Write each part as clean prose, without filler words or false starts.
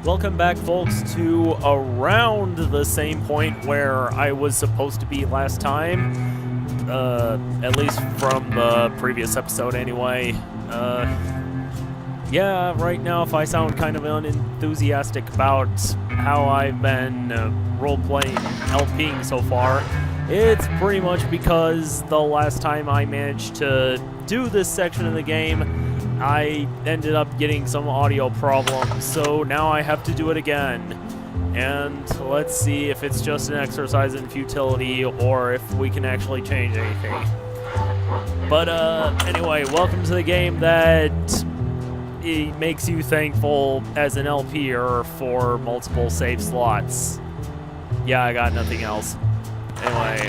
Welcome back, folks, to around the same point where I was supposed to be last time. At least from the previous episode, anyway. Yeah, right now, if I sound kind of unenthusiastic about how I've been role-playing LPing so far, it's pretty much because the last time I managed to do this section of the game, I ended up getting some audio problems, so now I have to do it again. And let's see if it's just an exercise in futility or if we can actually change anything. But anyway, welcome to the game that it makes you thankful as an LPer for multiple save slots. Yeah, I got nothing else. Anyway,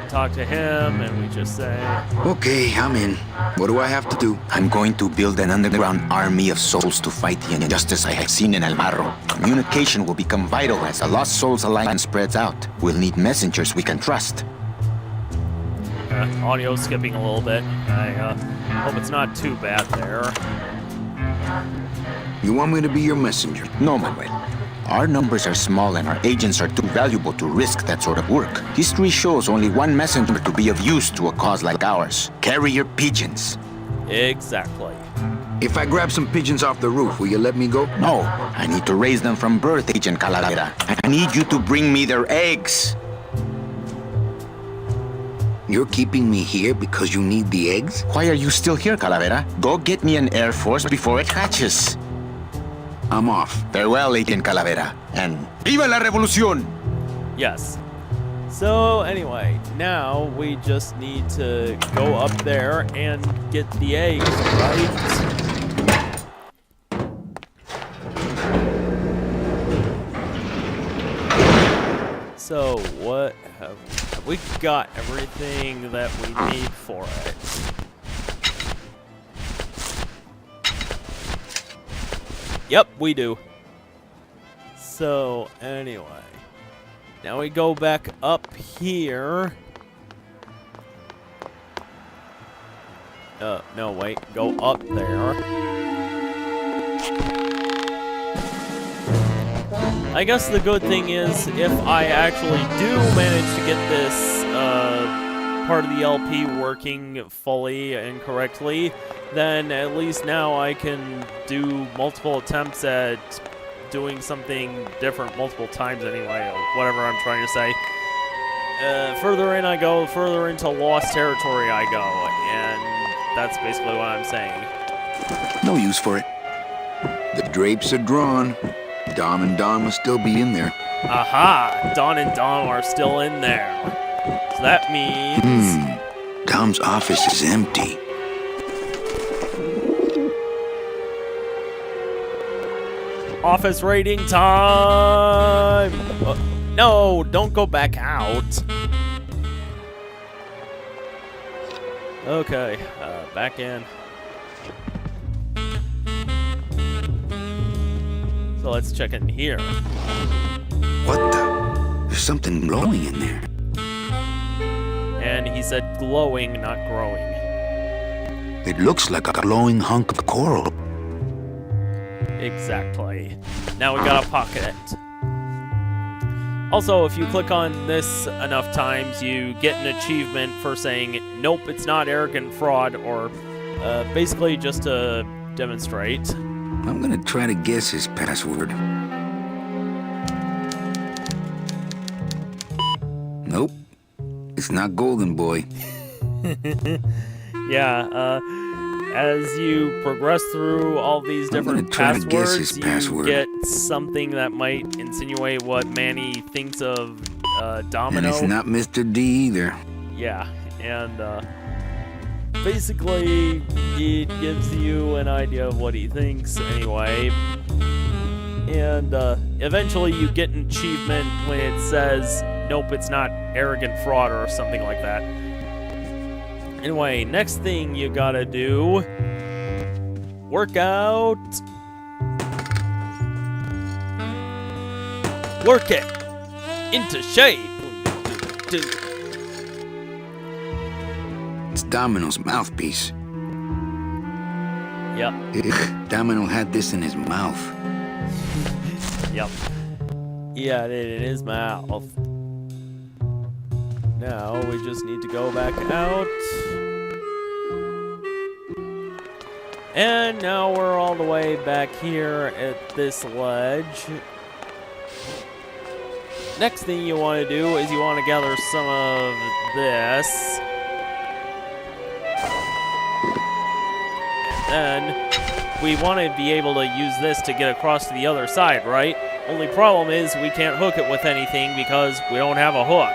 talk to him, and we just say... Okay, I'm in. What do I have to do? I'm going to build an underground army of souls to fight the injustice I have seen in El Marro. Communication will become vital as the Lost Souls Alliance spreads out. We'll need messengers we can trust. Audio skipping a little bit. I hope it's not too bad there. You want me to be your messenger? No, Manuel. Our numbers are small and our agents are too valuable to risk that sort of work. History shows only one messenger to be of use to a cause like ours. Carrier pigeons. Exactly. If I grab some pigeons off the roof, will you let me go? No, I need to raise them from birth, Agent Calavera. I need you to bring me their eggs. You're keeping me here because you need the eggs? Why are you still here, Calavera? Go get me an Air Force before it hatches. I'm off. Farewell, Agent Calavera, and ¡Viva la Revolución! Yes. So, anyway, now we just need to go up there and get the eggs, right? So, what have we got everything that we need for it? Yep, we do. So, anyway. Now we go back up here. No, wait. Go up there. I guess the good thing is, if I actually do manage to get this, part of the LP working fully and correctly, then at least now I can do multiple attempts at doing something different multiple times anyway, or whatever I'm trying to say. Further in I go, further into lost territory I go, and that's basically what I'm saying. No use for it. The drapes are drawn. Dom and Don must still be in there. Aha! Don and Dom are still in there. So that means... Dom's office is empty. Office raiding time! No, don't go back out. Okay, back in. So let's check in here. What the? There's something glowing in there. And he said glowing, not growing. It looks like a glowing hunk of coral. Exactly. Now we gotta pocket it. Also, if you click on this enough times, you get an achievement for saying, nope, it's not arrogant fraud, or basically just to demonstrate. I'm gonna try to guess his password. Nope. It's not Golden Boy. Yeah, as you progress through all these different passwords, you get something that might insinuate what Manny thinks of Domino. And it's not Mr. D either. Yeah, and basically it gives you an idea of what he thinks anyway. And eventually you get an achievement when it says, nope, it's not arrogant fraud or something like that. Anyway, next thing you gotta do, work out. Work it into shape. It's Domino's mouthpiece. Yep. Domino had this in his mouth. Yep. Yeah, it in his mouth. Now we just need to go back out. And now we're all the way back here at this ledge. Next thing you want to do is you want to gather some of this. And then we want to be able to use this to get across to the other side, right? Only problem is we can't hook it with anything because we don't have a hook.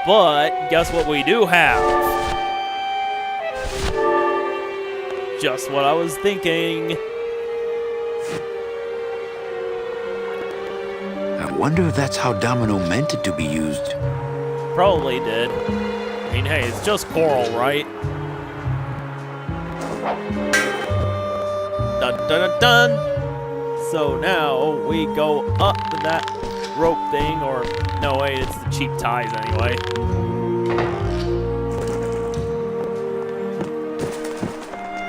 But guess what we do have? Just what I was thinking. I wonder if that's how Domino meant it to be used. Probably did. I mean, hey, it's just coral, right? Dun dun dun dun! So now we go up that rope thing, or no, wait, it's the cheap ties anyway.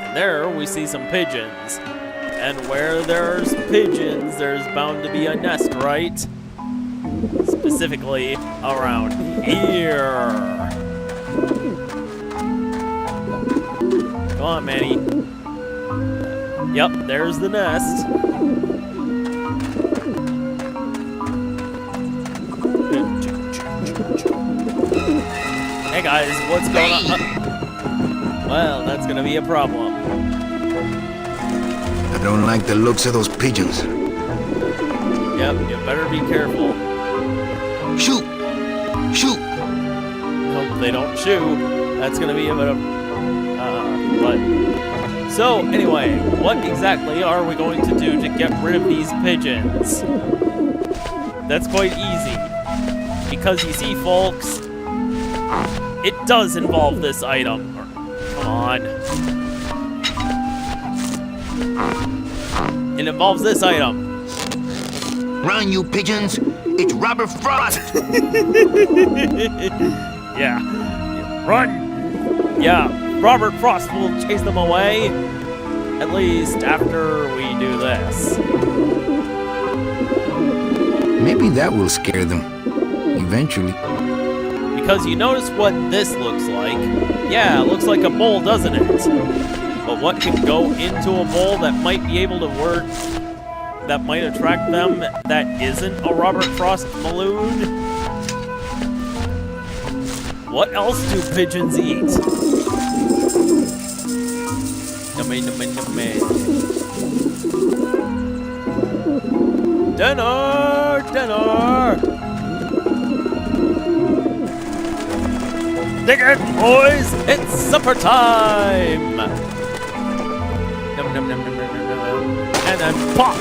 And there we see some pigeons. And where there's pigeons, there's bound to be a nest, right? Specifically around here. Come on, Manny. Yep, there's the nest. Hey guys, what's going on? Well, that's gonna be a problem. I don't like the looks of those pigeons. Yep, you better be careful. Shoot! Shoot! Hope they don't shoot. That's gonna be a bit of... but... So, anyway, what exactly are we going to do to get rid of these pigeons? That's quite easy. Because you see, folks, it does involve this item. Come on. It involves this item. Run, you pigeons! It's Robert Frost! Yeah. Run! Yeah. Robert Frost will chase them away, at least after we do this. Maybe that will scare them. Eventually. Because you notice what this looks like. Yeah, it looks like a bowl, doesn't it? But what can go into a bowl that might be able to work, that might attract them, that isn't a Robert Frost balloon? What else do pigeons eat? Dinner! Dinner! Dig it, boys! It's supper time! Num, num, num, num, num, num, num. And then pop!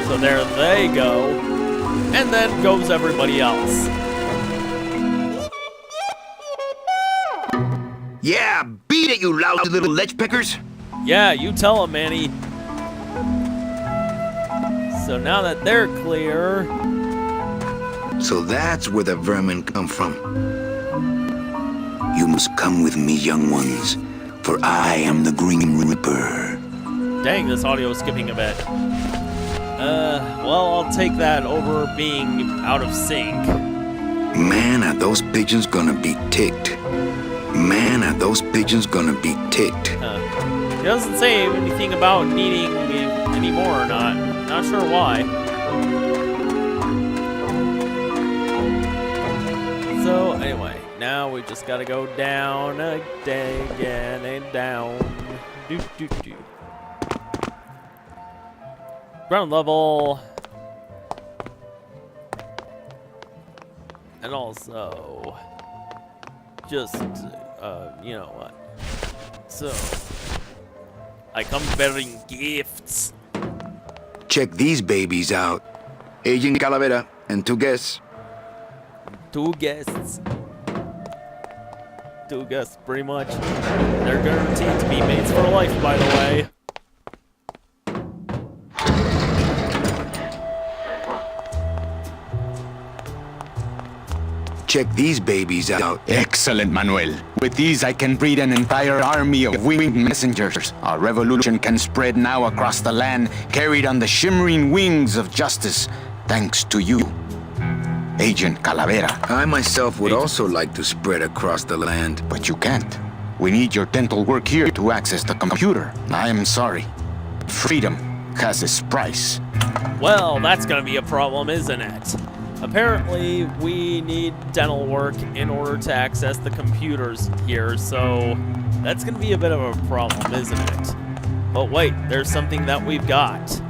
So there they go. And then goes everybody else. Yeah, beat it, you lousy little ledge pickers! Yeah, you tell them, Manny. So now that they're clear... So that's where the vermin come from. You must come with me, young ones, for I am the Green Reaper. Dang, this audio is skipping a bit. Well, I'll take that over being out of sync. Man, are those pigeons gonna be ticked. Man, are those pigeons gonna be ticked. He doesn't say anything about needing me anymore or not. Not sure why. So, anyway, now we just gotta go down again and down. Doo, doo, doo. Ground level. And also, just, you know what. So, I come bearing gifts. Check these babies out. Agent Calavera and 2 guests. 2 guests. 2 guests, pretty much. They're guaranteed to be mates for life, by the way. check these babies out. Excellent, Manuel. With these, I can breed an entire army of winged messengers. Our revolution can spread now across the land, carried on the shimmering wings of justice, thanks to you, Agent Calavera. I myself would also like to spread across the land. But you can't. We need your dental work here to access the computer. I am sorry. Freedom has its price. Well, that's gonna be a problem, isn't it? Apparently, we need dental work in order to access the computers here, so that's gonna be a bit of a problem, isn't it? But wait, there's something that we've got.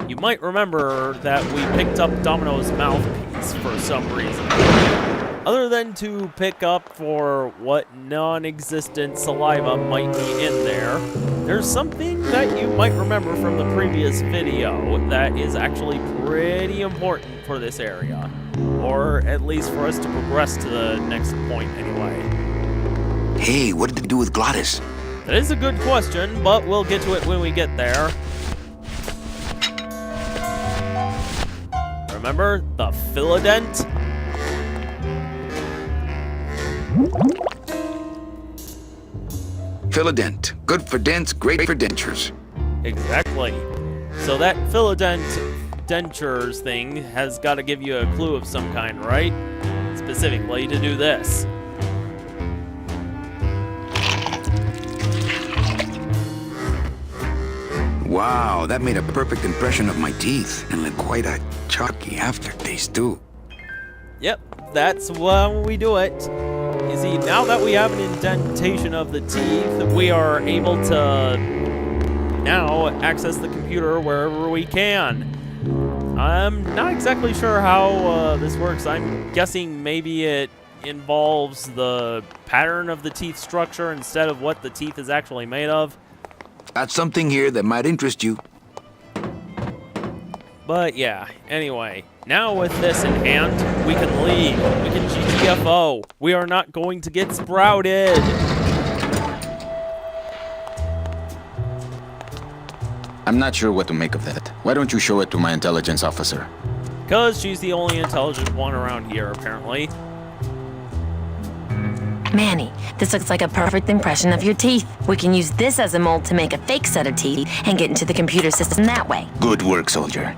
You might remember that we picked up Domino's mouthpiece for some reason. Other than to pick up for what non-existent saliva might be in there, there's something that you might remember from the previous video that is actually pretty important for this area. Or at least for us to progress to the next point anyway. Hey, what did it do with Glottis? That is a good question, but we'll get to it when we get there. Remember the Philodent? Philodent. Good for dents, great for dentures. Exactly. So that Philodent dentures thing has got to give you a clue of some kind, right? Specifically to do this. Wow, that made a perfect impression of my teeth, and left quite a chalky aftertaste too. Yep, that's when we do it. You see, now that we have an indentation of the teeth, we are able to now access the computer wherever we can. I'm not exactly sure how this works. I'm guessing maybe it involves the pattern of the teeth structure instead of what the teeth is actually made of. Got something here that might interest you. But yeah, anyway, now with this in hand, we can leave. We can GTFO. We are not going to get sprouted. I'm not sure what to make of that. Why don't you show it to my intelligence officer? Because she's the only intelligent one around here, apparently. Manny, this looks like a perfect impression of your teeth. We can use this as a mold to make a fake set of teeth and get into the computer system that way. Good work, soldier.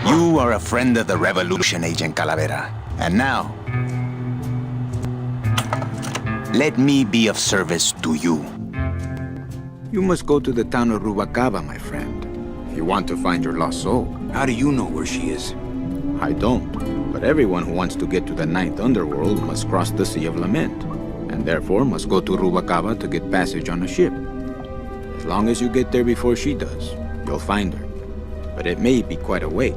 You are a friend of the revolution, Agent Calavera. And now, let me be of service to you. You must go to the town of Rubalcaba, my friend, if you want to find your lost soul. How do you know where she is? I don't, but everyone who wants to get to the Ninth Underworld must cross the Sea of Lament, and therefore must go to Rubalcaba to get passage on a ship. As long as you get there before she does, you'll find her. But it may be quite a wait.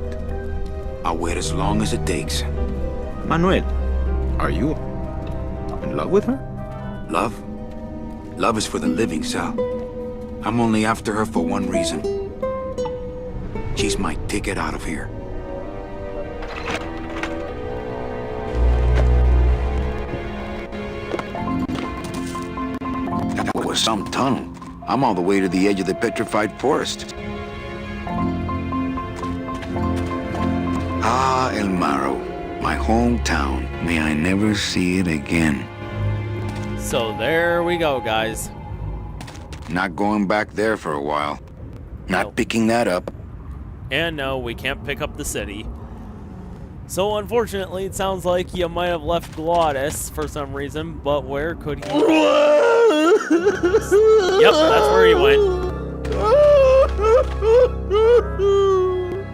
I'll wait as long as it takes. Manuel, are you in love with her? Love? Love is for the living, Sal. I'm only after her for one reason. She's my ticket out of here. That was some tunnel. I'm all the way to the edge of the petrified forest. Ah, El Maro, my hometown. May I never see it again. So there we go, guys. Not going back there for a while. Not Nope. picking that up. And no, we can't pick up the city. So unfortunately, it sounds like you might have left Glottis for some reason, but where could he? Yep, that's where he went.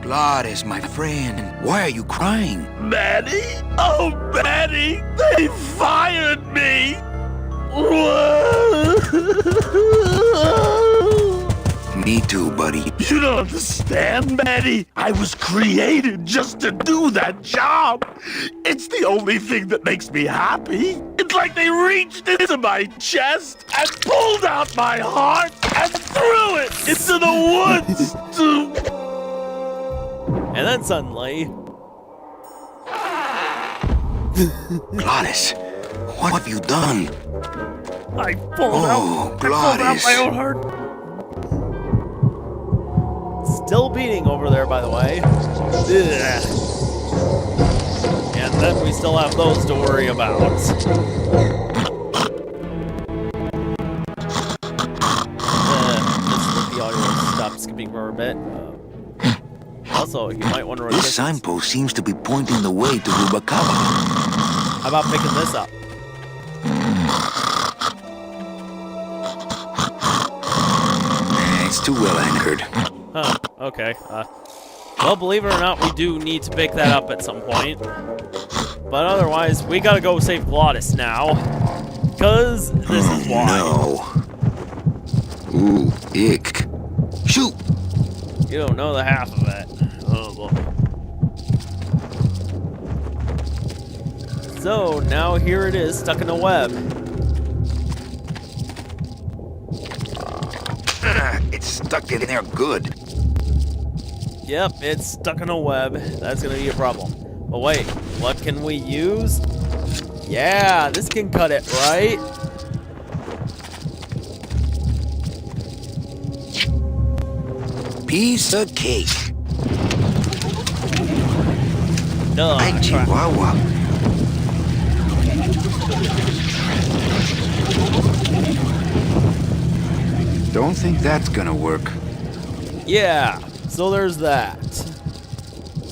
Glottis, my friend, why are you crying? Manny? Oh, Manny! They fired me! Me too, buddy. You don't understand, Manny. I was created just to do that job. It's the only thing that makes me happy. It's like they reached into my chest and pulled out my heart and threw it into the woods to... And then suddenly, Glottis, what have you done? I pulled out my own heart. still beating over there, by the way. Ugh. And then we still have those to worry about. Let's let the audio stop skipping for a bit. Also, you might wonder what This signpost seems to be pointing the way to Rubacava. How about picking this up? It's too well anchored. Huh, okay. Well, believe it or not, we do need to pick that up at some point. But otherwise, we gotta go save Glottis now. Because this is why. No. Ooh, ick. Shoot! You don't know the half of it. Oh, boy. So, now here it is, stuck in a web. It's stuck in there good. Yep, it's stuck in a web. That's gonna be a problem. But wait, what can we use? Yeah, this can cut it, right? Piece of cake. Duh, Ay, crap. Chihuahua. Don't think that's gonna work. Yeah, so there's that.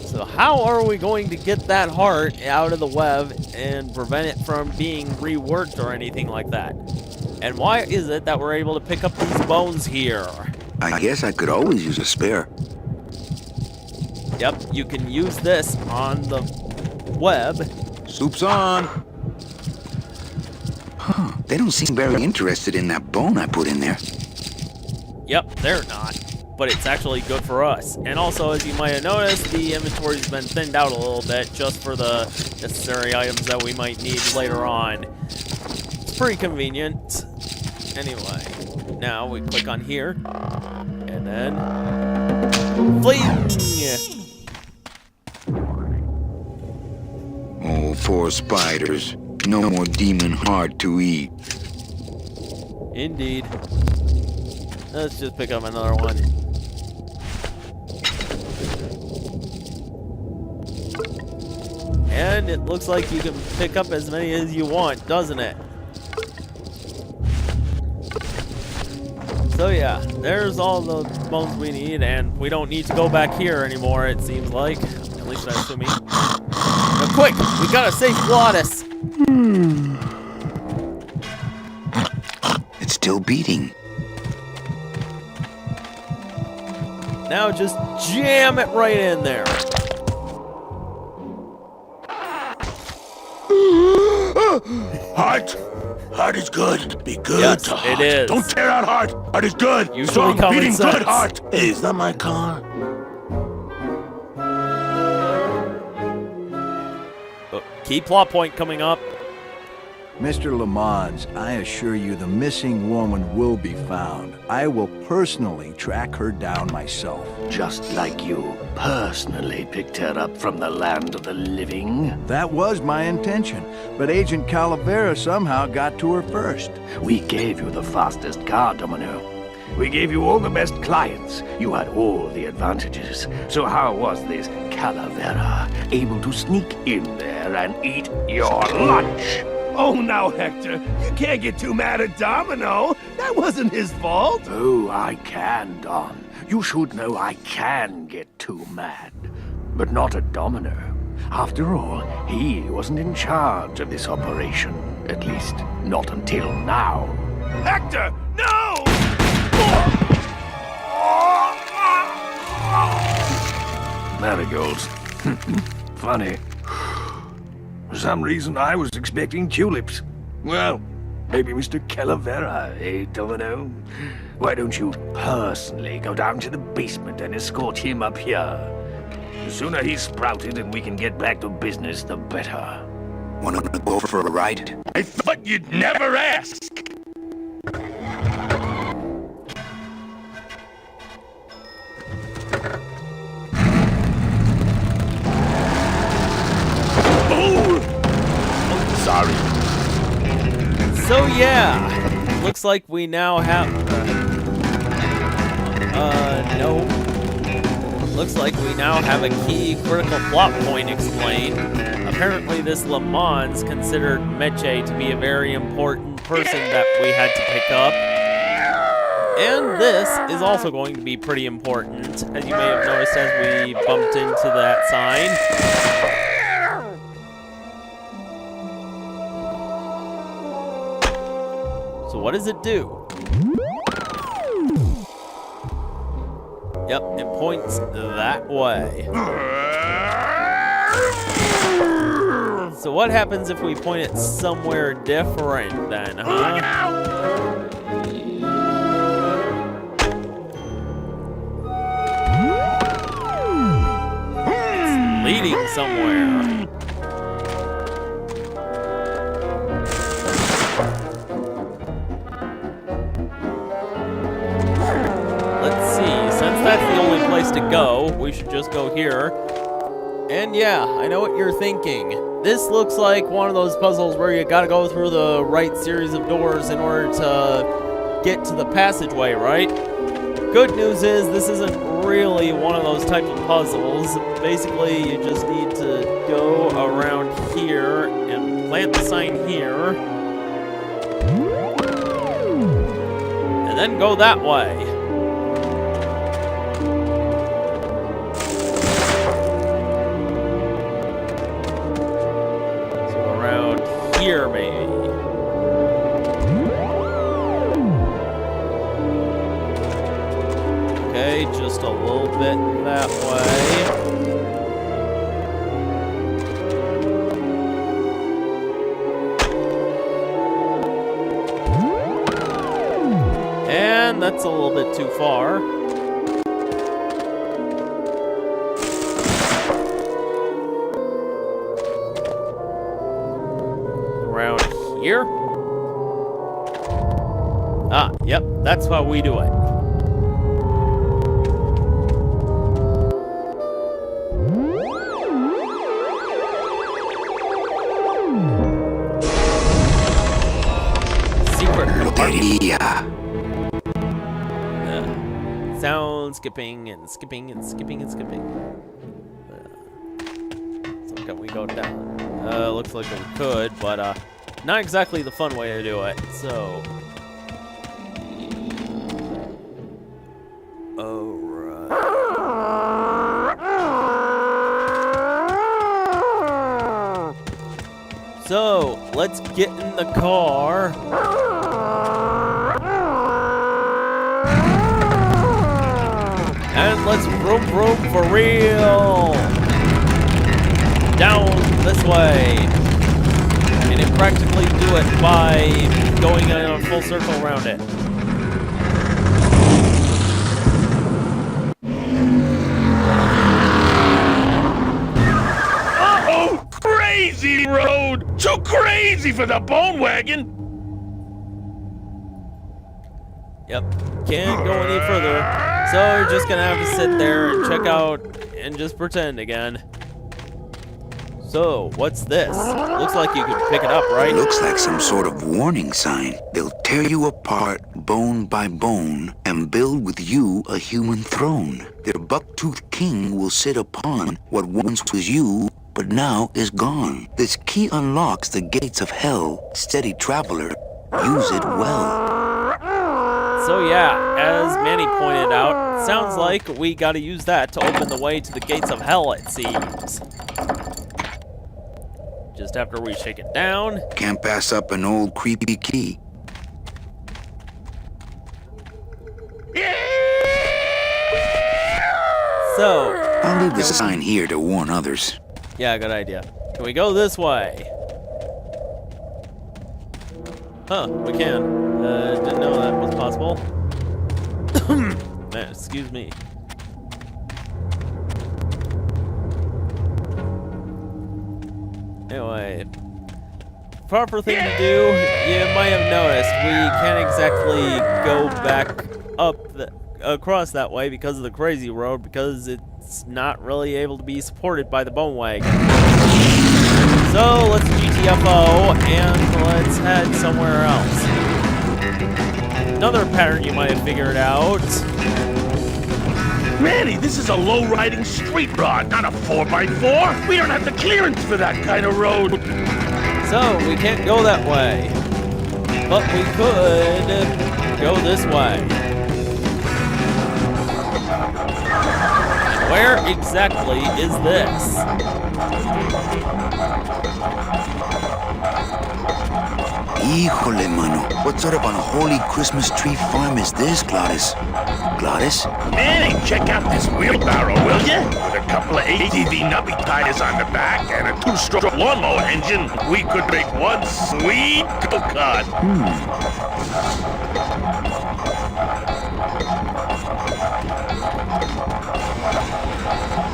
So how are we going to get that heart out of the web and prevent it from being reworked or anything like that? And why is it that we're able to pick up these bones here? I guess I could always use a spare. Yep, you can use this on the web. Soup's on. Huh, they don't seem very interested in that bone I put in there. Yep, they're not. But it's actually good for us. And also, as you might have noticed, the inventory's been thinned out a little bit just for the necessary items that we might need later on. It's pretty convenient. Anyway, now we click on here. And then... fling! Oh, poor spiders. No more demon heart to eat. Indeed. Let's just pick up another one. And it looks like you can pick up as many as you want, doesn't it? So yeah, there's all the bones we need, and we don't need to go back here anymore, it seems like. At least I'm assuming. Now quick! We gotta save Glottis! It's still beating. Now just jam it right in there. Heart! Heart is good. Be good Yes, to it heart. is. Don't tear out heart. Heart is good. Usually Strong, common beating sense. good heart. Hey, is that my car? Key plot point coming up. Mr. Lamont, I assure you the missing woman will be found. I will personally track her down myself. Just like you personally picked her up from the land of the living. That was my intention, but Agent Calavera somehow got to her first. We gave you the fastest car, Domino. We gave you all the best clients. You had all the advantages. So how was this Calavera able to sneak in there and eat your lunch? Oh, now, Hector, you can't get too mad at Domino. That wasn't his fault. Oh, I can, Don. You should know I can get too mad. But not at Domino. After all, he wasn't in charge of this operation. At least, not until now. Hector, no! Marigolds. Funny. For some reason, I was expecting tulips. Well, maybe Mr. Calavera, eh, Domino? Why don't you personally go down to the basement and escort him up here? The sooner he's sprouted and we can get back to business, the better. Wanna go for a ride? I thought you'd never ask! Sorry. So yeah, looks like we now have... no. looks like we now have a key critical plot point explained. Apparently this Le Mans considered Meche to be a very important person that we had to pick up. And this is also going to be pretty important, as you may have noticed as we bumped into that sign. So what does it do? Yep, it points that way. So what happens if we point it somewhere different then, huh? It's leading somewhere. That's the only place to go. We should just go here. And yeah, I know what you're thinking. This looks like one of those puzzles where you gotta go through the right series of doors in order to get to the passageway, right? Good news is this isn't really one of those type of puzzles. Basically, you just need to go around here and plant the sign here. And then go that way. Here, maybe. Okay, just a little bit that way. And that's a little bit too far. Here? Ah, yep, that's how we do it. Secret sound skipping and skipping and skipping and skipping. So can we go down? Looks like we could, but not exactly the fun way to do it, so... Alright. So, let's get in the car. And let's vroom vroom for real! Down this way. And it practically do it by going in a full circle around it. Uh-oh! Crazy road! Too crazy for the bone wagon! Yep, can't go any further. So we're just gonna have to sit there and check out and just pretend again. So, what's this? Looks like you could pick it up, right? Looks like some sort of warning sign. They'll tear you apart bone by bone and build with you a human throne. Their buck-toothed king will sit upon what once was you, but now is gone. This key unlocks the gates of hell. Steady traveler, use it well. So yeah, as Manny pointed out, sounds like we gotta use that to open the way to the gates of hell, it seems. Just after we shake it down. Can't pass up an old creepy key. So, I'll leave the sign here to warn others. Yeah, good idea. Can we go this way? Huh, we can. Didn't know that was possible. Man, excuse me. Anyway, proper thing to do, you might have noticed, we can't exactly go back up across that way because of the crazy road, because it's not really able to be supported by the bone wagon. So let's GTFO and let's head somewhere else. Another pattern you might have figured out Manny, this is a low-riding street rod, not a 4x4. We don't have the clearance for that kind of road. So, we can't go that way. But we could go this way. Where exactly is this? Híjole, mano. What sort of unholy Christmas tree farm is this, Gladys? Gladys? Manny, check out this wheelbarrow, will ya? With a couple of ATV nubby tires on the back and a 2-stroke lawnmower engine, we could make one sweet go-kart.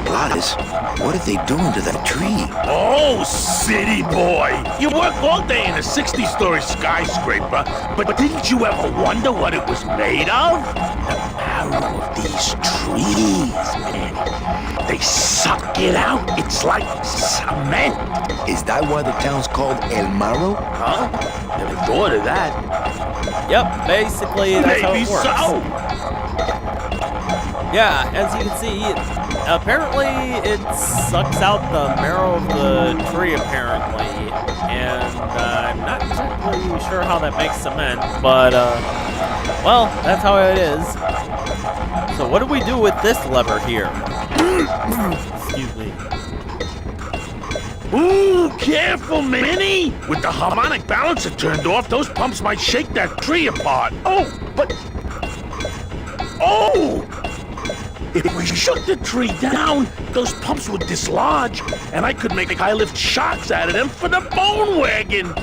Gladys, what are they doing to that tree? Oh, city boy! You work all day in a 60-story skyscraper, but didn't you ever wonder what it was made of? The marrow of these trees, man. They suck it out. It's like cement. Is that why the town's called El Marro? Huh? Never thought of that. Yep, basically that's how Maybe it works. so. Yeah, as you can see, apparently it sucks out the marrow of the tree, apparently. And I'm not exactly sure how that makes cement, but, well, that's how it is. So what do we do with this lever here? Excuse me. Ooh, careful, Manny! With the harmonic balancer turned off, those pumps might shake that tree apart. Oh, but... Oh! If we shook the tree down, those pumps would dislodge, and I could make high-lift shocks out of them for the bone wagon.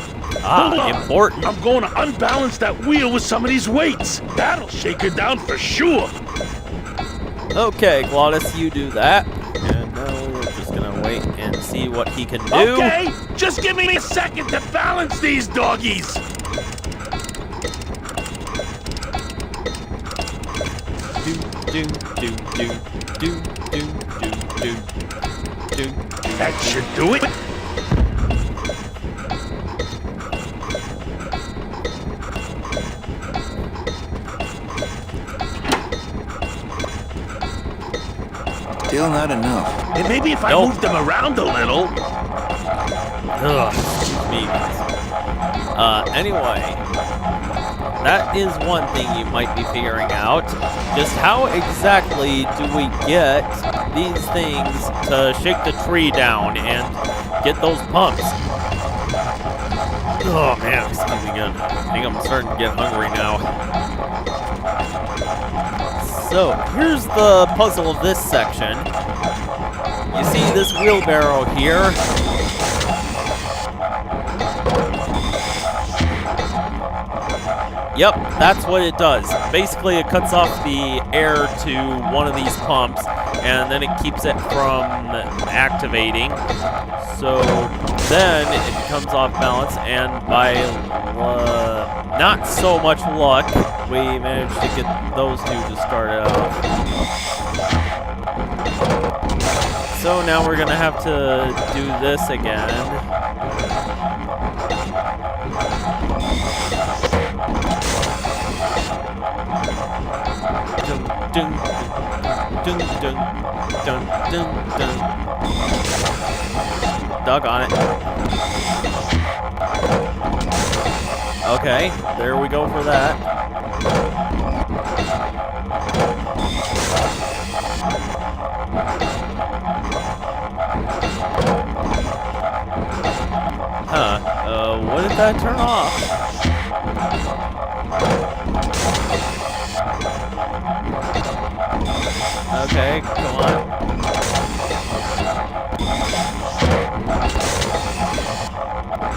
Hold on. Important. I'm going to unbalance that wheel with some of these weights. That'll shake her down for sure. Okay, Glottis, you do that. And now we're just gonna wait and see what he can do. Okay, just give me a second to balance these doggies. That should do it. Still not enough. And maybe if I Nope. move them around a little. Ugh, excuse me. Anyway, that is one thing you might be figuring out. Just how exactly do we get these things to shake the tree down and get those pumps? Oh man, excuse me again. I think I'm starting to get hungry now. So, here's the puzzle of this section. You see this wheelbarrow here? Yep, that's what it does. Basically, it cuts off the air to one of these pumps, and then it keeps it from activating. So then it becomes off balance, and by not so much luck, we managed to get those two to start it off. So now we're gonna have to do this again. Dun, dun, dun, dun, dun, dun, dun. Doggone it. Okay, there we go for that. Huh, what did that turn off? Okay, come on.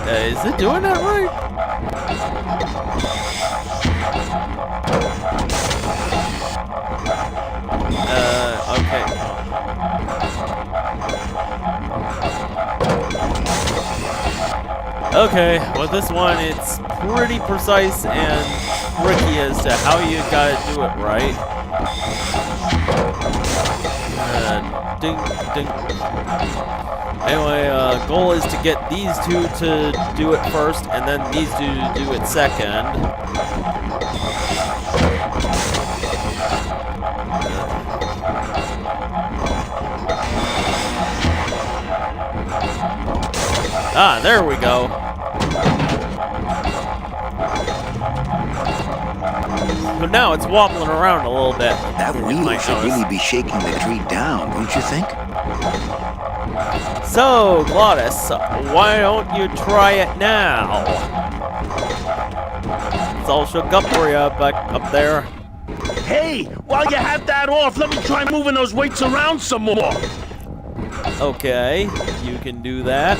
Is it doing that right? Okay. Okay, well this one, it's pretty precise and tricky as to how you gotta do it right. Ding, ding. Anyway, goal is to get these two to do it first, and then these two to do it second. Ah, there we go. So now it's wobbling around a little bit. That wheel Might should notice. really be shaking the tree down, don't you think? So, Glottis, why don't you try it now? It's all shook up for you back up there. Hey, while you have that off, let me try moving those weights around some more. Okay, you can do that.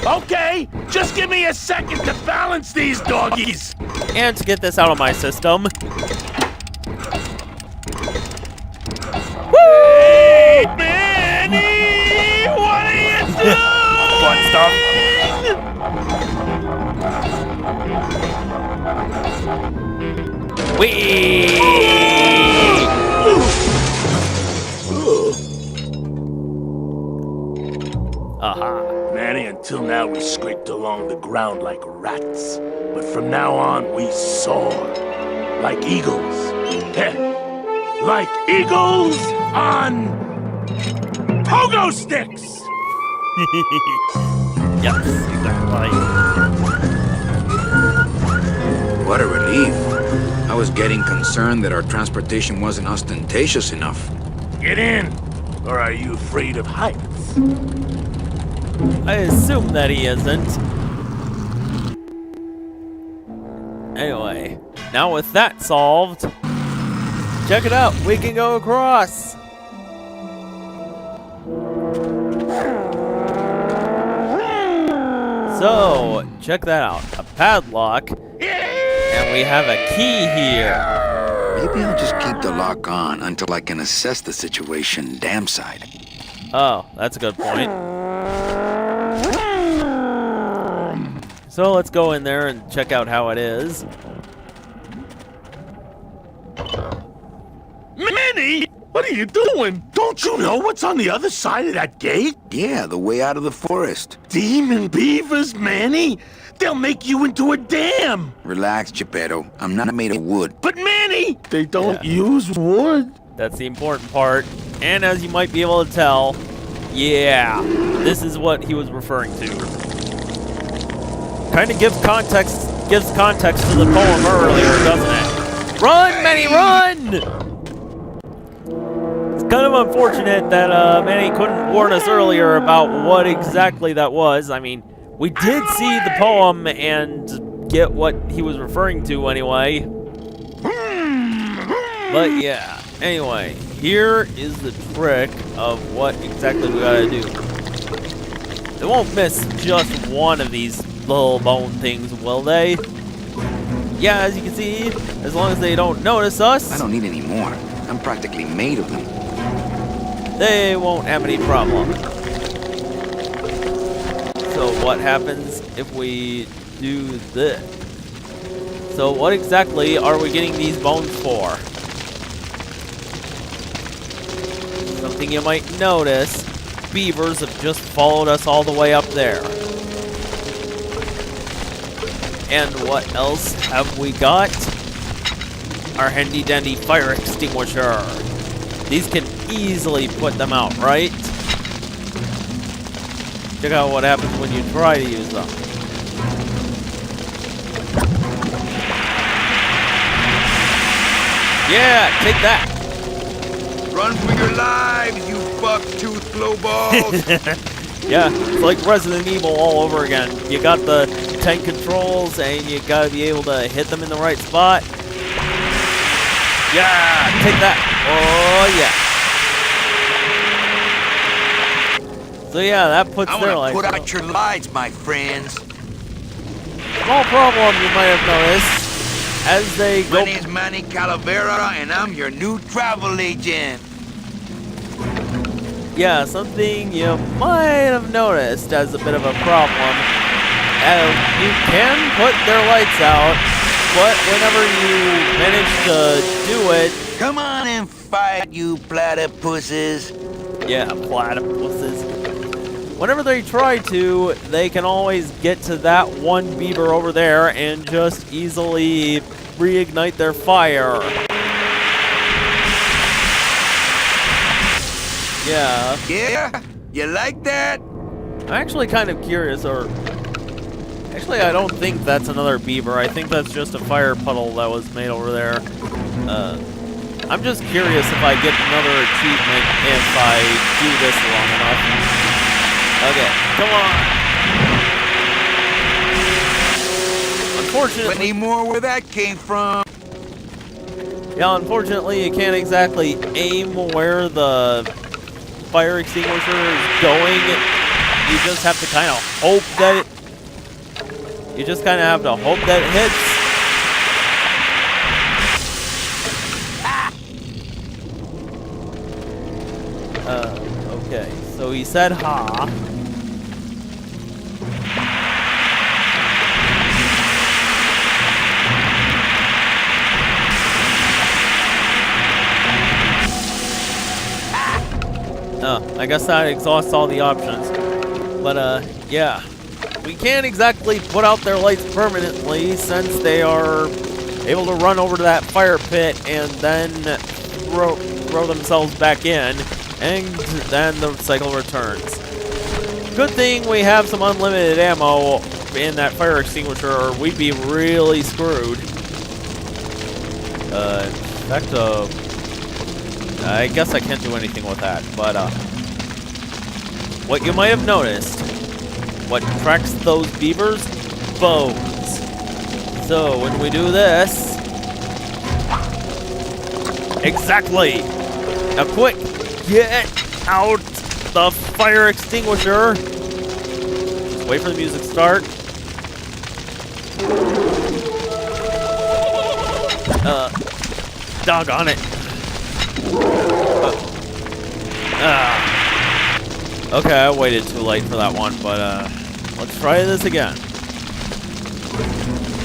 Okay, just give me a second to balance these doggies. And to get this out of my system. Hey, Manny! What are you doing? Fun stuff. Whee! Aha. Manny, until now we scraped along the ground like rats. But from now on, we soar. Like eagles. Heh. Like eagles on pogo sticks! Yes, exactly. What a relief. I was getting concerned that our transportation wasn't ostentatious enough. Get in! Or are you afraid of heights? I assume that he isn't. Anyway, now with that solved, check it out, we can go across. So, check that out, a padlock, and we have a key here. Maybe I'll just keep the lock on until I can assess the situation damn side. Oh, that's a good point. So let's go in there and check out how it is. Manny! What are you doing? Don't you know what's on the other side of that gate? Yeah, the way out of the forest. Demon beavers, Manny! They'll make you into a dam! Relax, Geppetto. I'm not made of wood. But Manny! They don't use wood. That's the important part. And as you might be able to tell, yeah, this is what he was referring to. Kind of gives context to the poem earlier, doesn't it? Run, Manny, run! It's kind of unfortunate that Manny couldn't warn us earlier about what exactly that was. I mean, we did see the poem and get what he was referring to anyway. But yeah, anyway, here is the trick of what exactly we gotta do. They won't miss just one of these little bone things, will they? Yeah, as you can see, as long as they don't notice us, I don't need any more. I'm practically made of them. they won't have any problem. So what happens if we do this? So what exactly are we getting these bones for? Something you might notice, beavers have just followed us all the way up there. And what else have we got? Our handy dandy fire extinguisher. These can easily put them out, right? Check out what happens when you try to use them. Yeah, take that. Run for your lives, you buck-toothed blowballs! Yeah, it's like Resident Evil all over again. You got the tank controls and you gotta be able to hit them in the right spot. Yeah, take that. Oh yeah. So yeah, that puts I their want life. to put out your lights, my friends. Small problem you might have noticed as they My go. name's Manny Calavera, and I'm your new travel agent. Yeah, something you might have noticed as a bit of a problem. You can put their lights out, but whenever you manage to do it, Come on and fight, you platypuses. yeah, platypuses. Whenever they try to, they can always get to that one beaver over there and just easily reignite their fire. Yeah. Yeah? You like that? I'm actually kind of curious, or... Actually, I don't think that's another beaver. I think that's just a fire puddle that was made over there. I'm just curious if I get another achievement if I do this long enough. Okay, come on. Unfortunately... Any more where that came from? Yeah, unfortunately, you can't exactly aim where the fire extinguisher is going. You just have to kind of hope that it... You just kind of have to hope that it hits. Okay, so he said ha. I guess that exhausts all the options. But, yeah. We can't exactly put out their lights permanently since they are able to run over to that fire pit and then throw themselves back in, and then the cycle returns. Good thing we have some unlimited ammo in that fire extinguisher, or we'd be really screwed. In fact, I guess I can't do anything with that, but what you might have noticed, what tracks those beavers? Bones. So when we do this, exactly. Now quick, get out the fire extinguisher. Just wait for the music to start. Doggone it. Okay, I waited too late for that one, but let's try this again.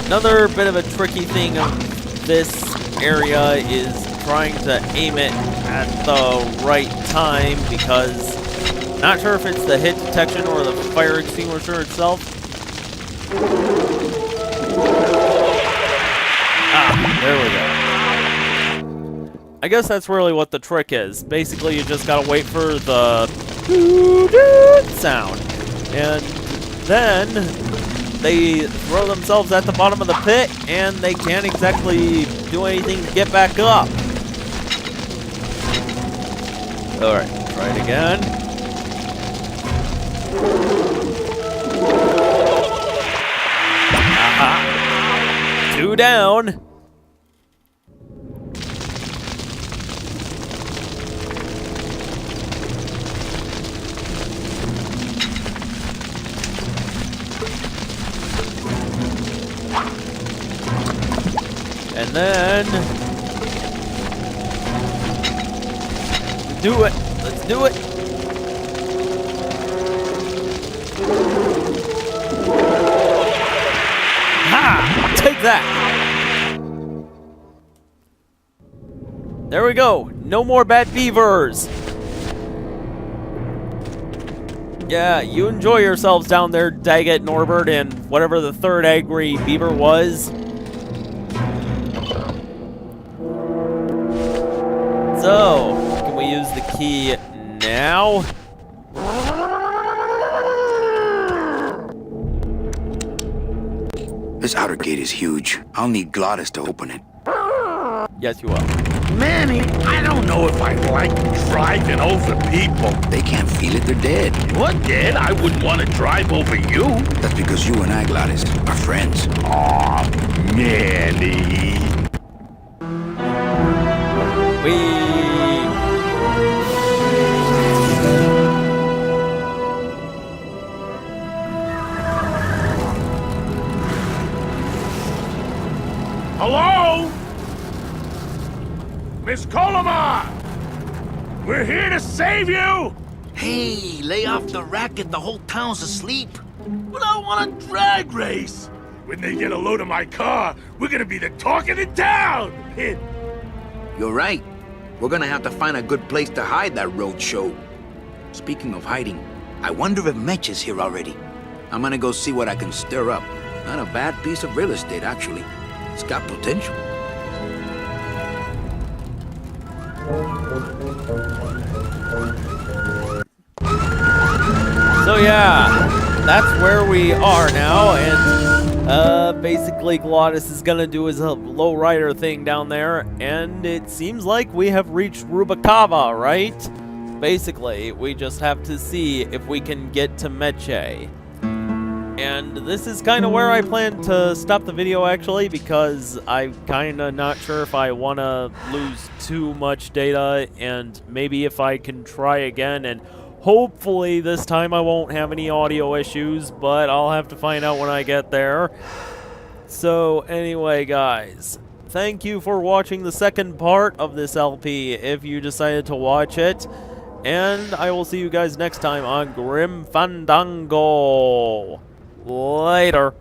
Another bit of a tricky thing of this area is trying to aim it at the right time, because not sure if it's the hit detection or the fire extinguisher itself. There we go. I guess that's really what the trick is. Basically, you just gotta wait for the sound. And then they throw themselves at the bottom of the pit, and they can't exactly do anything to get back up. Alright, try it again. Aha! 2 down. And then do it. Let's do it. Ha! Take that. There we go. No more bad beavers. Yeah, you enjoy yourselves down there, Daggett, Norbert, and whatever the third angry beaver was. So, can we use the key now? This outer gate is huge. I'll need Glottis to open it. Yes, you will. Manny, I don't know if I like driving over people. They can't feel it, they're dead. What, dead? I wouldn't want to drive over you. That's because you and I, Glottis, are friends. Aw, Manny. Hello? Miss Colomar! We're here to save you! Hey, lay off the racket. The whole town's asleep. But I want a drag race. When they get a load of my car, we're gonna be the talk of the town! You're right. We're gonna have to find a good place to hide that road show. Speaking of hiding, I wonder if Mitch is here already. I'm gonna go see what I can stir up. Not a bad piece of real estate, actually. It's got potential. So yeah, that's where we are now, and basically Glottis is gonna do his lowrider thing down there, and it seems like we have reached Rubacava, right? Basically, we just have to see if we can get to Meche. And this is kind of where I plan to stop the video, actually, because I'm kind of not sure if I want to lose too much data, and maybe if I can try again, and hopefully this time I won't have any audio issues, but I'll have to find out when I get there. So anyway, guys, thank you for watching the second part of this LP, if you decided to watch it. And I will see you guys next time on Grim Fandango. Later.